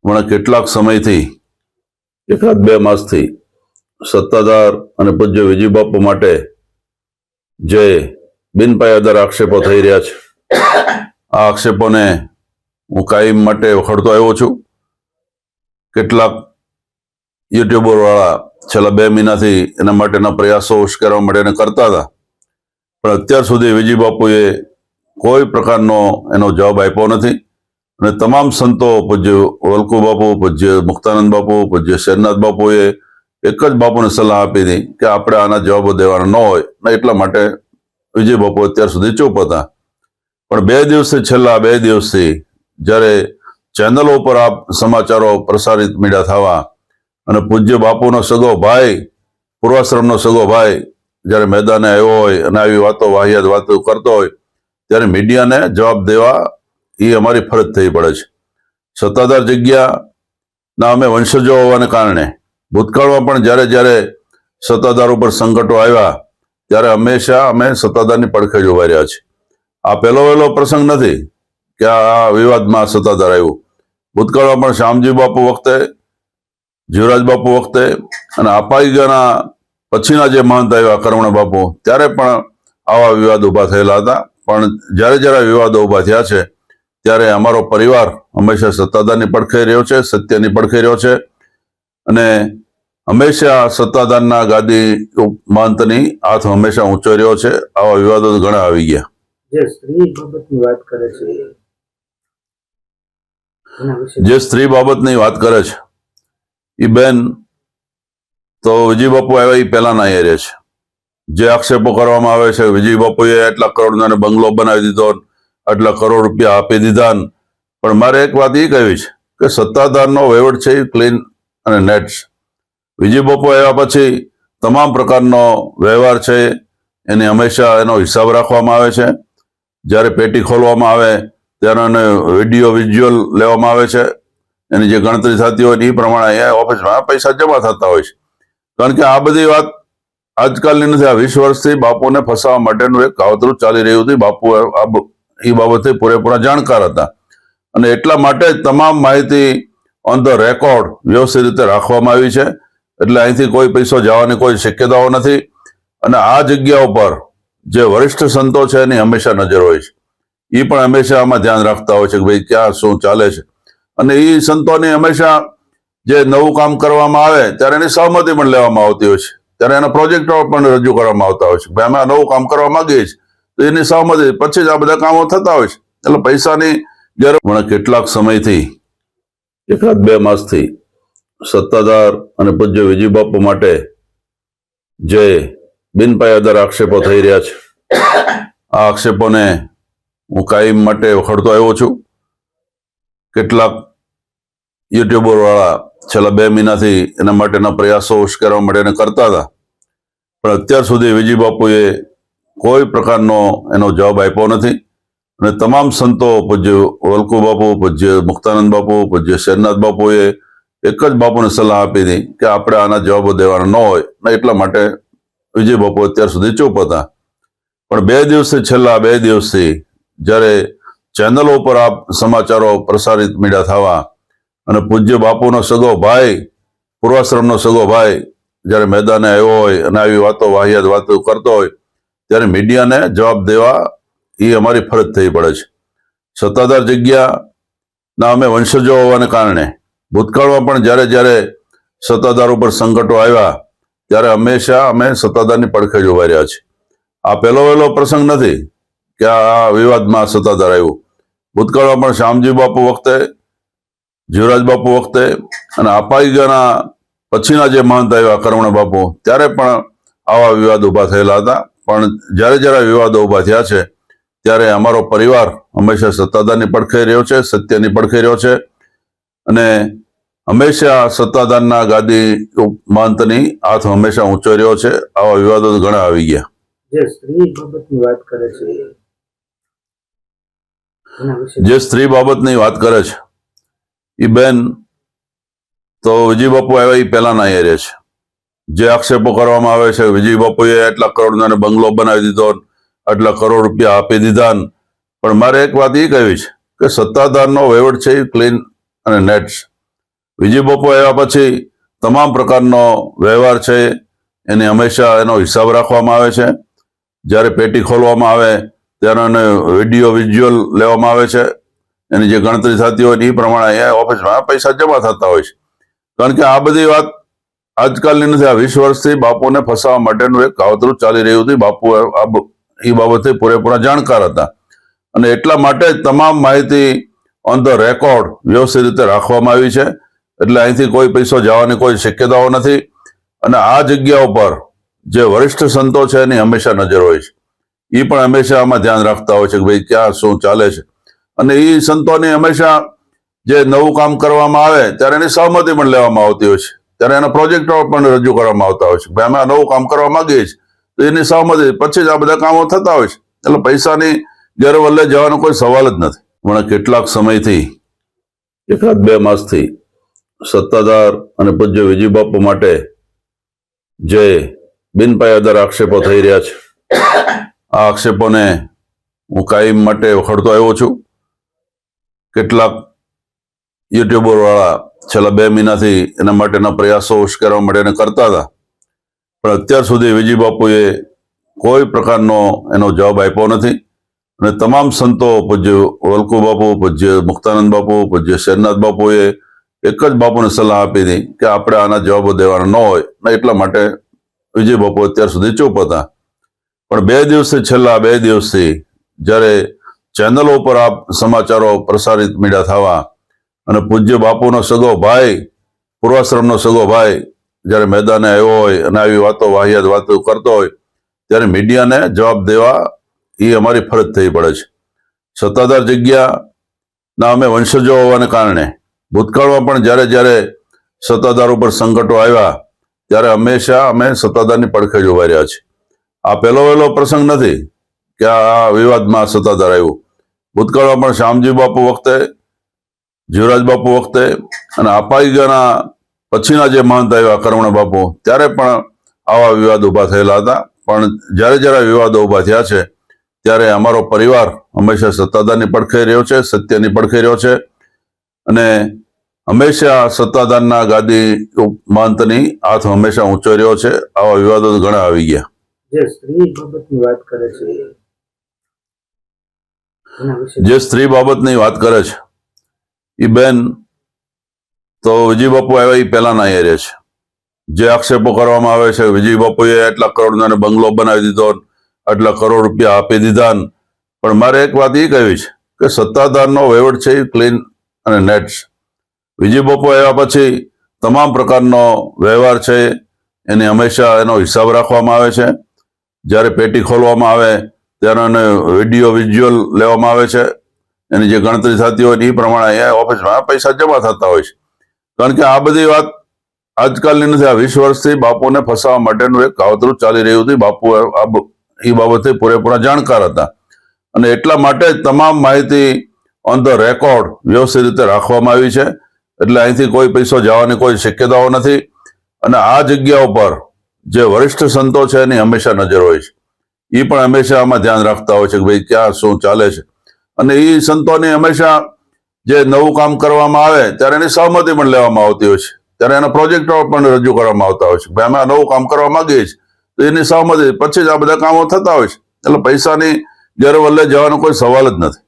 હમણાં કેટલાક સમયથી એકાદ બે માસથી સત્તાધાર અને પૂજ્ય વિજય બાપુ માટે જે બિનપાયાદાર આક્ષેપો થઈ રહ્યા છે, આ આક્ષેપોને હું કાયમ માટે વખોડતો આવ્યો છું. કેટલાક યુટ્યુબર વાળા છેલ્લા 2 મહિનાથી એના માટેના પ્રયાસો ઉશ્કેરવા માટે કરતા હતા, પણ અત્યાર સુધી વિજય બાપુએ કોઈ પ્રકારનો એનો જવાબ આપ્યો નથી. અને તમામ સંતો, પૂજ્ય વલ્કુ બાપુ, પૂજ્ય મુક્તાનંદ બાપુ, પૂજ્ય શેરનાથ બાપુએ એક જ બાપુને સલાહ આપી હતી કે આપણે આના જવાબો દેવાના ન હોય ને, એટલા માટે વિજય બાપુ અત્યાર સુધી ચૂપ હતા. પણ 2 દિવસથી, છેલ્લા 2 દિવસથી જ્યારે ચેનલો ઉપર આ સમાચારો પ્રસારિત મીડિયા થવા અને પૂજ્ય બાપુનો સગો ભાઈ, પૂર્વાશ્રમનો સગો ભાઈ જ્યારે મેદાને આવ્યો હોય અને આવી વાતો, વાહિયાત વાતો કરતો હોય, ત્યારે મીડિયાને જવાબ દેવા એ અમારી ફરજ થઈ પડે છે. સત્તાધાર જગ્યાના અમે વંશજો હોવાને કારણે ભૂતકાળમાં પણ જ્યારે જ્યારે સત્તાધાર ઉપર સંકટો આવ્યા ત્યારે હંમેશા અમે સત્તાધારની પડખે જ ઉભા રહ્યા છીએ. આ પહેલો વહેલો પ્રસંગ નથી કે આ વિવાદમાં સત્તાધાર આવ્યું. ભૂતકાળમાં પણ શામજી બાપુ વખતે, જીવરાજ બાપુ વખતે અને અપાઈગાના પછીના જે મહંત આવ્યા કરમણ બાપુ, ત્યારે પણ આવા વિવાદ ઉભા થયેલા હતા. પણ જ્યારે જ્યારે વિવાદો ઉભા થયા છે ત્યારે અમારો પરિવાર હંમેશા સત્તાધારની પડખે રહ્યો છે, સત્યની પડખે રહ્યો છે અને હંમેશા સત્તાધારના ગાદી મહંતની હાથ હંમેશા ઊંચો રહ્યો છે. આવા વિવાદો ઘણા આવી ગયા. જે સ્ત્રી બાબતની વાત કરે છે એ બેન તો વિજય બાપુ આવ્યા એ પહેલાના એ રહે છે. જે આક્ષેપો કરવામાં આવે છે, વિજય બાપુએ એટલા કરોડનો બંગલો બનાવી દીધો, આટલા કરોડ રૂપિયા આપી દીધા, પણ મારે એક વાત એ કહેવી છે કે સત્તાધારનો વહીવટ છે એ ક્લીન અને નેટ છે. વિજય બાપુ આવ્યા પછી તમામ પ્રકારનો વ્યવહાર છે એની હંમેશા એનો હિસાબ રાખવામાં આવે છે. જ્યારે પેટી ખોલવામાં આવે ત્યારે એને વિડીયો વિઝ્યુઅલ લેવામાં આવે છે, એની જે ગણતરી થતી હોય એ પ્રમાણે અહીંયા ઓફિસમાં પૈસા જમા થતા હોય છે. કારણ કે આ બધી વાત આજકાલની નથી, આ 20 વર્ષથી બાપુને ફસાવવા માટેનું એક કાવતરું ચાલી રહ્યું હતું. બાપુ એ બાબતે પૂરેપૂરા જાણકાર હતા અને એટલા માટે જ તમામ માહિતી ઓન ધ રેકોર્ડ વ્યવસ્થિત રીતે રાખવામાં આવી છે. એટલે અહીંથી કોઈ પૈસો જવાની કોઈ શક્યતાઓ નથી. અને આ જગ્યા ઉપર જે વરિષ્ઠ સંતો છે એની હંમેશા નજર હોય છે. એ પણ હંમેશા આમાં ધ્યાન રાખતા હોય છે કે ભાઈ ક્યાં શું ચાલે છે. અને એ સંતોની હંમેશા જે નવું કામ કરવામાં આવે ત્યારે એની સહમતિ પણ લેવામાં આવતી હોય છે, ત્યારે એના પ્રોજેક્ટો પણ રજૂ કરવામાં આવતા હોય છે. ભાઈ અમે નવું કામ કરવા માંગીએ છીએ તો એની સહમતિ પછી જ આ બધા કામો થતા હોય છે. એટલે પૈસાની જરૂર. પણ કેટલાક સમયથી એકાદ 2 માસથી સત્તાધાર અને પૂજ્ય વિજય બાપુ માટે જે બિનપાયાદાર આક્ષેપો થઈ રહ્યા છે, આ આક્ષેપોને હું કાયમ માટે વખોડતો આવ્યો છું. કેટલાક યુટ્યુબર વાળા છેલ્લા 2 મહિનાથી એના માટેના પ્રયાસો ઉશ્કેરવા માટે કરતા હતા, પણ અત્યાર સુધી વિજય બાપુએ કોઈ પ્રકારનો એનો જવાબ આપ્યો નથી. અને તમામ સંતો, પૂજ્ય વલ્કુ બાપુ, પૂજ્ય મુક્તાનંદ બાપુ, પૂજ્ય શેરનાથ બાપુએ એક જ બાપુને સલાહ આપી હતી કે આપણે આના જવાબો દેવાના ન હોય ને, એટલા માટે વિજય બાપુ અત્યાર સુધી ચૂપ હતા. પણ 2 દિવસથી, છેલ્લા 2 દિવસથી જ્યારે ચેનલો ઉપર આ સમાચારો પ્રસારિત મીડિયા થવા અને પૂજ્ય બાપુનો સગો ભાઈ, પૂર્વાશ્રમનો સગો ભાઈ જ્યારે મેદાને આવ્યો હોય અને આવી વાતો, વાહિયાત વાતો કરતો હોય, ત્યારે મીડિયાને જવાબ દેવા એ અમારી ફરજ થઈ પડે છે. સત્તાધાર જગ્યાના અમે વંશજો હોવાને કારણે ભૂતકાળમાં પણ જ્યારે જ્યારે સત્તાધાર ઉપર સંકટો આવ્યા ત્યારે હંમેશા અમે સત્તાધારની પડખે જ ઉભા રહ્યા છીએ. આ પહેલો વહેલો પ્રસંગ નથી કે આ વિવાદમાં સત્તાધાર આવ્યું. ભૂતકાળમાં પણ શામજી બાપુ વખતે, જીવરાજ બાપુ વખતે અને અપાઈગાના પછીના જે મહંત આવ્યા કરમણ બાપુ, ત્યારે પણ આવા વિવાદ ઉભા થયેલા હતા. પણ જ્યારે જ્યારે વિવાદો ઉભા થયા છે ત્યારે અમારો પરિવાર હંમેશા સત્તાધારની પડખે રહ્યો છે, સત્યની પડખે રહ્યો છે અને હંમેશા સત્તાધારના ગાદી મહંતની હાથ હંમેશા ઊંચો રહ્યો છે. આવા વિવાદો ઘણા આવી ગયા. જે સ્ત્રી બાબતની વાત કરે છે એ બેન તો વિજય બાપુ આવ્યા એ પહેલાના એ રહે છે. જે આક્ષેપો કરવામાં આવે છે, વિજય બાપુએ એટલા કરોડનો બંગલો બનાવી દીધો, આટલા કરોડ રૂપિયા આપી દીધા, પણ મારે એક વાત એ કહેવી છે કે સત્તાધારનો વહીવટ છે એ ક્લીન અને નેટ છે. વિજય બાપુ આવ્યા પછી તમામ પ્રકારનો વ્યવહાર છે એની હંમેશા એનો હિસાબ રાખવામાં આવે છે. જ્યારે પેટી ખોલવામાં આવે ત્યારે એને વિડીયો વિઝ્યુઅલ લેવામાં આવે છે. એની જે ગણતરી થતી હોય એ પ્રમાણે અહીંયા ઓફિસમાં પૈસા જમા થતા હોય છે. કારણ કે આ બધી વાત આજકાલની નથી. આ 20 વર્ષથી બાપુને ફસાવવા માટેનું એક કાવતરું ચાલી રહ્યું હતું. બાપુ એ બાબતે પૂરેપૂરા જાણકાર હતા અને એટલા માટે જ તમામ માહિતી ઓન ધ રેકોર્ડ વ્યવસ્થિત રીતે રાખવામાં આવી છે. એટલે અહીંથી કોઈ પૈસો જવાની કોઈ શક્યતાઓ નથી. અને આ જગ્યા ઉપર જે વરિષ્ઠ સંતો છે એની હંમેશા નજર હોય છે. એ પણ હંમેશા આમાં ધ્યાન રાખતા હોય છે કે ભાઈ ક્યાં શું ચાલે છે. અને એ સંતોની હંમેશા જે નવું કામ કરવામાં આવે ત્યારે એની સહમતિ પણ લેવામાં આવતી હોય છે. ત્યારે એના પ્રોજેક્ટો પણ રજૂ કરવામાં આવતા હોય છે. ભાઈ અમે આ નવું કામ કરવા માંગીએ છીએ તો એની સહમતિ પછી જ આ બધા કામો થતા હોય છે. એટલે પૈસાની ગેરવલ્લે જવાનો કોઈ સવાલ જ નથી. પણ કેટલાક સમયથી 1-2 માસથી સત્તાધાર અને પૂજ્ય વિજય બાપુ માટે જે બિનપાયાદાર આક્ષેપો થઈ રહ્યા છે આ આક્ષેપોને હું કાયમ માટે વખોડતો આવ્યો છું. કેટલાક યુટ્યુબર વાળા છેલ્લા 2 મહિનાથી એના માટેના પ્રયાસો ઉશ્કેરવા માટે એને કરતા હતા. પણ અત્યાર સુધી વિજય બાપુએ કોઈ પ્રકારનો એનો જવાબ આપ્યો નથી. અને તમામ સંતો પૂજ્ય વલ્કુ બાપુ, પૂજ્ય મુક્તાનંદ બાપુ, પૂજ્ય શેરનાથ બાપુએ એક જ બાપુને સલાહ આપી હતી કે આપણે આના જવાબો દેવાના ન હોય ને એટલા માટે વિજય બાપુ અત્યાર સુધી ચૂપ હતા. પણ 2 દિવસથી છેલ્લા 2 દિવસથી જ્યારે ચેનલો ઉપર આ સમાચારો પ્રસારિત મીડિયા થવા અને પૂજ્ય બાપુનો સગો ભાઈ, પૂર્વાશ્રમનો સગો ભાઈ જ્યારે મેદાને આવ્યો હોય અને આવી વાતો વાહિયાત વાતો કરતો હોય ત્યારે મીડિયાને જવાબ દેવા એ અમારી ફરજ થઈ પડે છે. સત્તાધાર જગ્યાના અમે વંશજો હોવાને કારણે ભૂતકાળમાં પણ જ્યારે જ્યારે સત્તાધાર ઉપર સંકટો આવ્યા ત્યારે હંમેશા અમે સત્તાધારની પડખે જ ઉભા રહ્યા છીએ. આ પહેલો વહેલો પ્રસંગ નથી કે આ વિવાદમાં સત્તાધાર આવ્યું. ભૂતકાળમાં પણ શ્યામજી બાપુ વખતે, જીવરાજ બાપુ વખતે અને અપાઈગાના પછીના જે મહંત આવ્યા કરમણ બાપુ ત્યારે પણ આવા વિવાદ ઉભા થયેલા હતા. પણ જ્યારે જ્યારે વિવાદો ઉભા થયા છે ત્યારે અમારો પરિવાર હંમેશા સત્તાધારની પડખે રહ્યો છે, સત્યની પડખે રહ્યો છે અને હંમેશા સત્તાધારના ગાદી મહંતની હાથ હંમેશા ઊંચો રહ્યો છે. આવા વિવાદો ઘણા આવી ગયા. જે સ્ત્રી બાબતની વાત કરે છે એના વિશે જે સ્ત્રી બાબતની વાત કરે છે એ બેન તો વિજય બાપુ આવ્યા એ પહેલાના અહીંયા રહે છે. જે આક્ષેપો કરવામાં આવે છે વિજય બાપુએ એટલા કરોડનો બંગલો બનાવી દીધો, આટલા કરોડ રૂપિયા આપી દીધા. પણ મારે એક વાત એ કહેવી છે કે સત્તાધારનો વહીવટ છે એ ક્લીન અને નેટ છે. વિજય બાપુ આવ્યા પછી તમામ પ્રકારનો વ્યવહાર છે એની હંમેશા એનો હિસાબ રાખવામાં આવે છે. જ્યારે પેટી ખોલવામાં આવે ત્યારે એને વિડીયો વિઝ્યુઅલ લેવામાં આવે છે. એની જે ગણતરી થતી હોય એ પ્રમાણે અહીંયા ઓફિસમાં પૈસા જમા થતા હોય છે. કારણ કે આ બધી વાત આજકાલની નથી. આ 20 વર્ષથી બાપુને ફસાવવા માટેનું એક કાવતરું ચાલી રહ્યું હતું. બાપુ એ બાબતે પૂરેપૂરા જાણકાર હતા અને એટલા માટે જ તમામ માહિતી ઓન ધ રેકોર્ડ વ્યવસ્થિત રીતે રાખવામાં આવી છે. એટલે અહીંથી કોઈ પૈસો જવાની કોઈ શક્યતાઓ નથી. અને આ જગ્યા ઉપર જે વરિષ્ઠ સંતો છે એની હંમેશા નજર હોય છે. એ પણ હંમેશા આમાં ધ્યાન રાખતા હોય છે કે ભાઈ ક્યાં શું ચાલે છે. અને એ સંતોની હંમેશા જે નવું કામ કરવામાં આવે ત્યારે એની સહમતિ પણ લેવામાં આવતી હોય છે. ત્યારે એના પ્રોજેક્ટો પણ રજૂ કરવામાં આવતા હોય છે. ભાઈ અમે આ નવું કામ કરવા માંગીએ છીએ તો એની સહમતિ પછી જ આ બધા કામો થતા હોય છે. એટલે પૈસાની ગેરવલ્લે જવાનો કોઈ સવાલ જ નથી.